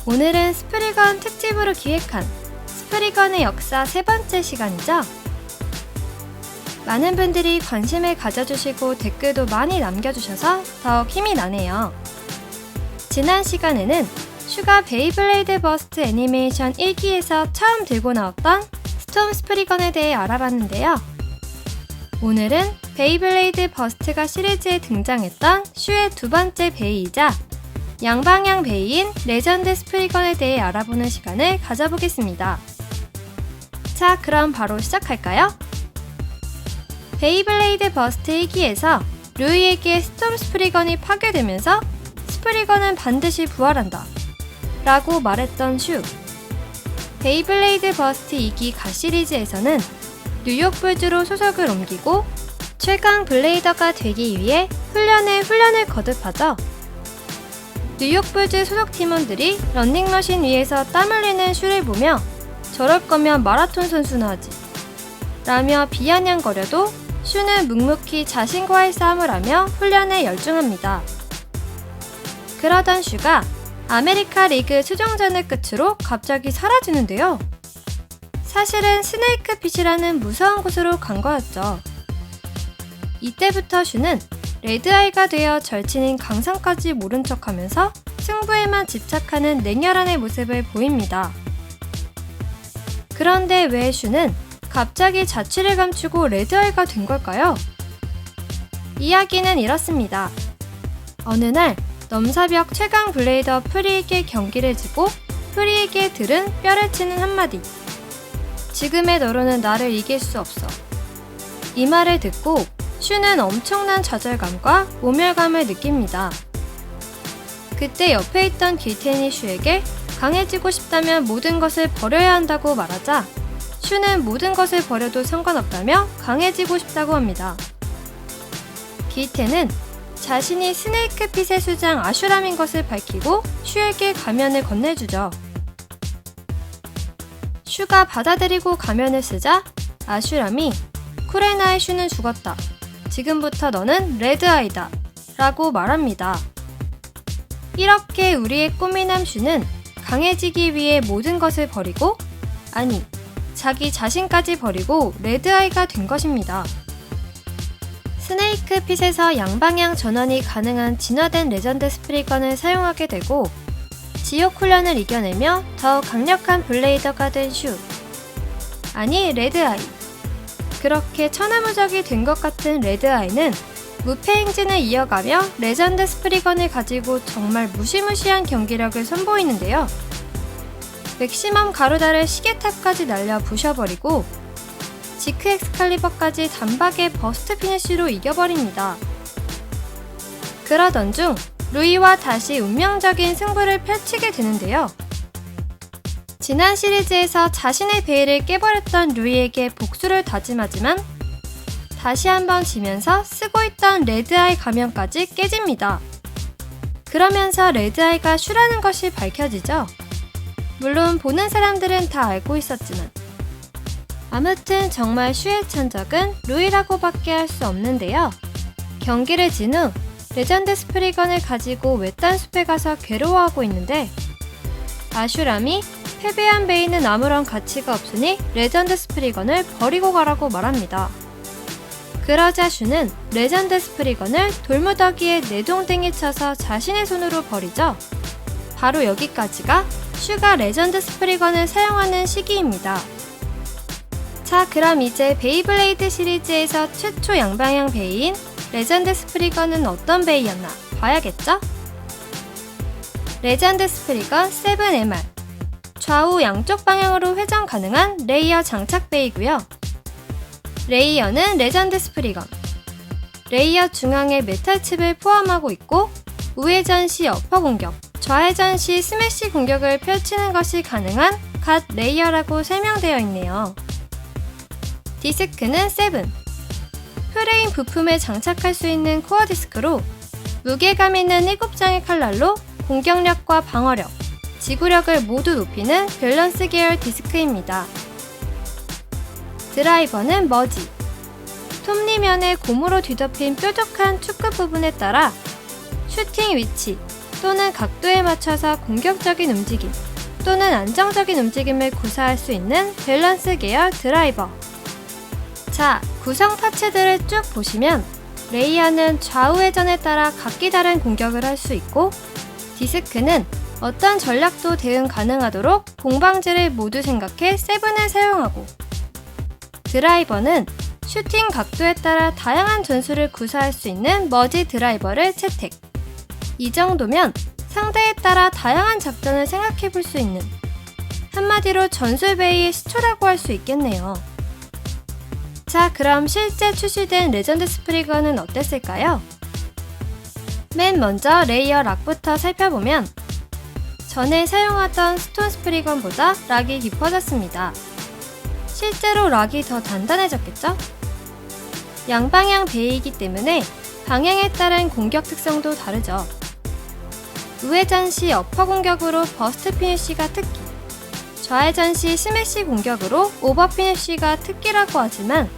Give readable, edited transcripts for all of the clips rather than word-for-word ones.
오늘은 스프리건 특집으로 기획한 스프리건의 역사 세 번째 시간이죠. 많은 분들이 관심을 가져주시고 댓글도 많이 남겨주셔서 더욱 힘이 나네요. 지난 시간에는 슈가 베이블레이드 버스트 애니메이션 1기에서 처음 들고 나왔던 스톰 스프리건에 대해 알아봤는데요. 오늘은 베이블레이드 버스트가 시리즈에 등장했던 슈의 두 번째 베이이자 양방향 베이인 레전드 스프리건에 대해 알아보는 시간을 가져보겠습니다. 자, 그럼 바로 시작할까요? 베이블레이드 버스트 1기에서 루이에게 스톰 스프리건이 파괴되면서 스프리건은 반드시 부활한다 라고 말했던 슈. 베이블레이드 버스트 2기 가 시리즈에서는 뉴욕 불즈로 소속을 옮기고 최강 블레이더가 되기 위해 훈련을 거듭하죠. 뉴욕 불즈 소속 팀원들이 런닝머신 위에서 땀 흘리는 슈를 보며 저럴 거면 마라톤 선수나 하지 라며 비아냥거려도 슈는 묵묵히 자신과의 싸움을 하며 훈련에 열중합니다. 그러던 슈가 아메리카 리그 최종전을 끝으로 갑자기 사라지는데요. 사실은 스네이크 핏이라는 무서운 곳으로 간 거였죠. 이때부터 슈는 레드아이가 되어 절친인 강상까지 모른 척하면서 승부에만 집착하는 냉혈한의 모습을 보입니다. 그런데 왜 슈는 갑자기 자취를 감추고 레드아이가 된 걸까요? 이야기는 이렇습니다. 어느 날 넘사벽 최강 블레이더 프리에게 경기를 지고 프리에게 들은 뼈를 치는 한마디. 지금의 너로는 나를 이길 수 없어. 이 말을 듣고 슈는 엄청난 좌절감과 모멸감을 느낍니다. 그때 옆에 있던 길텐이 슈에게 강해지고 싶다면 모든 것을 버려야 한다고 말하자 슈는 모든 것을 버려도 상관없다며 강해지고 싶다고 합니다. 길텐은 자신이 스네이크 핏의 수장 아슈람인 것을 밝히고 슈에게 가면을 건네주죠. 슈가 받아들이고 가면을 쓰자 아슈람이 쿠레나의 슈는 죽었다. 지금부터 너는 레드아이다 라고 말합니다. 이렇게 우리의 꼬미남 슈는 강해지기 위해 모든 것을 버리고 아니 자기 자신까지 버리고 레드아이가 된 것입니다. 스네이크 핏에서 양방향 전원이 가능한 진화된 레전드 스프리건을 사용하게 되고 지옥 훈련을 이겨내며 더 강력한 블레이더가 된 슈. 아니 레드아이. 그렇게 천하무적이 된 것 같은 레드아이는 무패 행진을 이어가며 레전드 스프리건을 가지고 정말 무시무시한 경기력을 선보이는데요. 맥시멈 가루다를 시계탑까지 날려 부셔버리고 지크 엑스칼리버까지 단박에 버스트 피니쉬로 이겨버립니다. 그러던 중 루이와 다시 운명적인 승부를 펼치게 되는데요. 지난 시리즈에서 자신의 베일을 깨버렸던 루이에게 복수를 다짐하지만 다시 한번 지면서 쓰고 있던 레드아이 가면까지 깨집니다. 그러면서 레드아이가 슈라는 것이 밝혀지죠. 물론 보는 사람들은 다 알고 있었지만 아무튼 정말 슈의 천적은 루이라고밖에 할 수 없는데요. 경기를 진 후 레전드 스프리건을 가지고 외딴 숲에 가서 괴로워하고 있는데 아슈람이 패배한 베이는 아무런 가치가 없으니 레전드 스프리건을 버리고 가라고 말합니다. 그러자 슈는 레전드 스프리건을 돌무더기에 내동댕이 쳐서 자신의 손으로 버리죠. 바로 여기까지가 슈가 레전드 스프리건을 사용하는 시기입니다. 자, 그럼 이제 베이블레이드 시리즈에서 최초 양방향 베이인 레전드 스프리건은 어떤 베이였나 봐야겠죠? 레전드 스프리건 7MR 좌우 양쪽 방향으로 회전 가능한 레이어 장착 베이고요. 레이어는 레전드 스프리건 레이어 중앙에 메탈 칩을 포함하고 있고 우회전 시 어퍼 공격, 좌회전 시 스매시 공격을 펼치는 것이 가능한 갓 레이어라고 설명되어 있네요. 디스크는 7 프레임 부품에 장착할 수 있는 코어 디스크로 무게감 있는 7장의 칼날로 공격력과 방어력, 지구력을 모두 높이는 밸런스 계열 디스크입니다. 드라이버는 머지 톱니면에 고무로 뒤덮인 뾰족한 축구 부분에 따라 슈팅 위치, 또는 각도에 맞춰서 공격적인 움직임 또는 안정적인 움직임을 구사할 수 있는 밸런스 계열 드라이버. 자, 구성 파츠들을 쭉 보시면 레이어는 좌우 회전에 따라 각기 다른 공격을 할 수 있고, 디스크는 어떤 전략도 대응 가능하도록 공방지를 모두 생각해 세븐을 사용하고, 드라이버는 슈팅 각도에 따라 다양한 전술을 구사할 수 있는 머지 드라이버를 채택. 이 정도면 상대에 따라 다양한 작전을 생각해 볼 수 있는, 한마디로 전술 베이의 시초라고 할 수 있겠네요. 자, 그럼 실제 출시된 레전드 스프리건은 어땠을까요? 맨 먼저 레이어 락부터 살펴보면 전에 사용하던 스톤 스프리건보다 락이 깊어졌습니다. 실제로 락이 더 단단해졌겠죠? 양방향 베이이기 때문에 방향에 따른 공격 특성도 다르죠. 우회전 시 어퍼 공격으로 버스트 피니쉬가 특기, 좌회전 시 스매시 공격으로 오버 피니쉬가 특기라고 하지만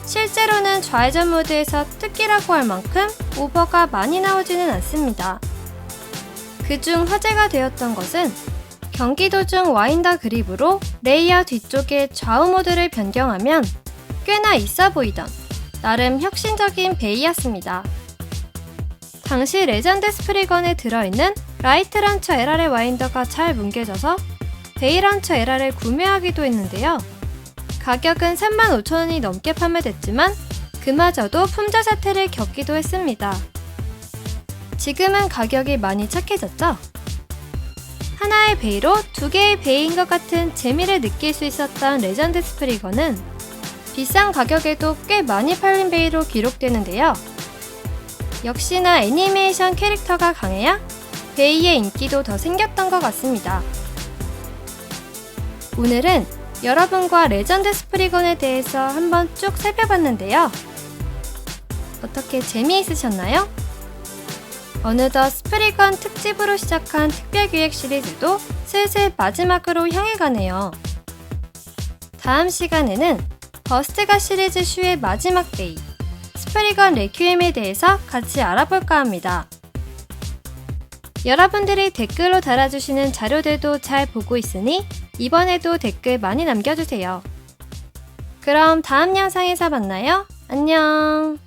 실제로는 좌회전 모드에서 특기라고 할 만큼 오버가 많이 나오지는 않습니다. 그중 화제가 되었던 것은 경기 도중 와인더 그립으로 레이어 뒤쪽의 좌우 모드를 변경하면 꽤나 있어 보이던 나름 혁신적인 베이였습니다. 당시 레전드 스프리건에 들어있는 라이트 런처 LR의 와인더가 잘 뭉개져서 베이 런처 LR을 구매하기도 했는데요. 가격은 35,000원이 넘게 판매됐지만 그마저도 품절 사태를 겪기도 했습니다. 지금은 가격이 많이 착해졌죠? 하나의 베이로 두 개의 베이인 것 같은 재미를 느낄 수 있었던 레전드 스프리건은 비싼 가격에도 꽤 많이 팔린 베이로 기록되는데요. 역시나 애니메이션 캐릭터가 강해야 베이의 인기도 더 생겼던 것 같습니다. 오늘은 여러분과 레전드 스프리건에 대해서 한번 쭉 살펴봤는데요. 어떻게 재미있으셨나요? 어느덧 스프리건 특집으로 시작한 특별기획 시리즈도 슬슬 마지막으로 향해 가네요. 다음 시간에는 버스트가 시리즈 슈의 마지막 베이, 스프리건 레퀴엠에 대해서 같이 알아볼까 합니다. 여러분들이 댓글로 달아주시는 자료들도 잘 보고 있으니 이번에도 댓글 많이 남겨주세요. 그럼 다음 영상에서 만나요. 안녕.